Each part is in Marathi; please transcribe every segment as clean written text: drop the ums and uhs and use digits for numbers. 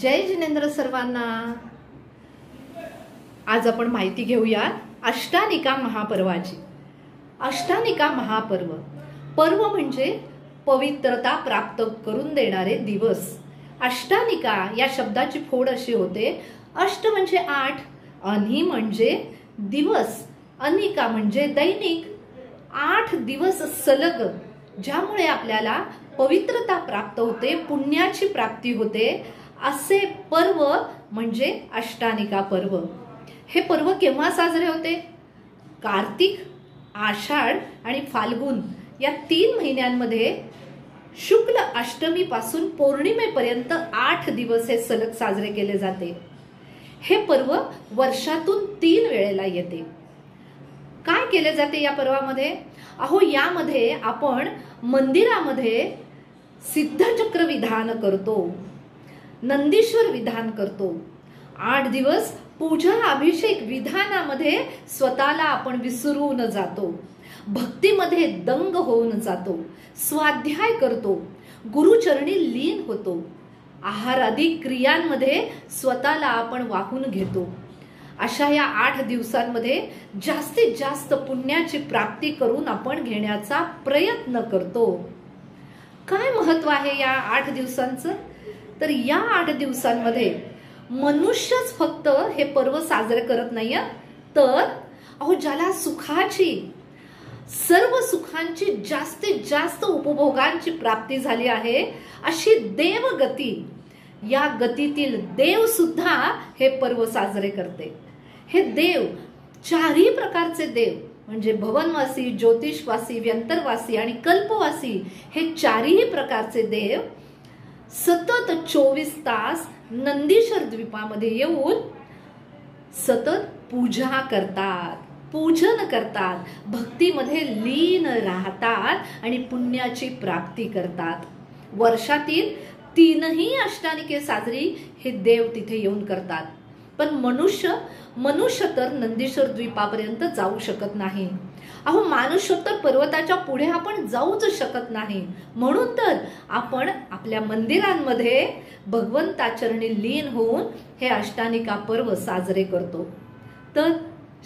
जय जिनेंद्र सर्वांना। आज आपण माहिती घेऊया अष्टानिका महापर्वाची। अष्टानिका महापर्व, पर्व म्हणजे पवित्रता प्राप्त करून देणारे दिवस। अष्टानिका या शब्दाची फोड अशी होते, अष्ट म्हणजे 8, अनि म्हणजे दिवस, अनिका म्हणजे दैनिक। 8 दिवस सलग ज्यामुळे आपल्याला पवित्रता प्राप्त होते, पुण्याची प्राप्ती होते, असे पर्व म्हणजे अष्टानिका पर्व। हे पर्व केव्हा साजरे होते? कार्तिक, आषाढ आणि फाल्गुन या 3 महिन्यांमध्ये शुक्ल अष्टमी पासून पौर्णिमेपर्यंत 8 दिवस हे सलग साजरे केले जाते। हे पर्व वर्षातून 3 वेळेला येते। काय केले जाते या पर्वामध्ये? यामध्ये आपण मंदिरामध्ये सिद्धचक्र विधान करतो, नंदीश्वर विधान करतो। 8 दिवस पूजा अभिषेक विधानामध्ये स्वतःला आपण विसरून जातो, भक्तीमध्ये दंग होऊन जातो, स्वाध्याय करतो, गुरुचरणी लीन होतो, आहार आदी क्रियांमध्ये स्वतःला आपण वाहून घेतो। अशा या 8 दिवसांमध्ये जास्तीत जास्त पुण्याची प्राप्ती करून आपण घेण्याचा प्रयत्न करतो। काय महत्व आहे या 8 दिवसांचं? तर या 8 दिवसांमध्ये मनुष्यच फक्त हे पर्व साजरे करत नाहीये, तर ज्याला सुखाची, सर्व सुखांची जास्तीत जास्त उपभोगांची प्राप्ती झाली आहे, अशी देवगती, या गतीतील देव सुद्धा हे पर्व साजरे करते। हे देव 4ही प्रकारचे देव म्हणजे भवनवासी, ज्योतिषवासी, व्यंतरवासी आणि कल्पवासी, हे 4ही प्रकारचे देव सतत 24 तास नंदीश्वर द्वीपामध्ये येऊन सतत पूजा करतात, पूजन करतात, भक्तीमध्ये लीन राहतात आणि पुण्याची प्राप्ती करतात। वर्षातील 3ही अष्टानिके साजरी हे देव तिथे येऊन करतात। पण मनुष्य तर नंदीश्वर द्वीपापर्यंत जाऊ शकत नाही। मानसोत्तर पर्वताच्या पुढे आपण जाऊच शकत नाही, म्हणून तर आपण आपल्या मंदिरांमध्ये भगवंताचरणी लीन होऊन हे अष्टानिका पर्व साजरे करतो। तर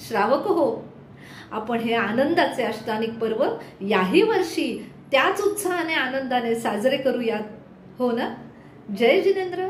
श्रावक हो, आपण हे आनंदाचे अष्टानिक पर्व याही वर्षी त्याच उत्साहाने आनंदाने साजरे करूयात, हो ना? जय जिनेंद्र।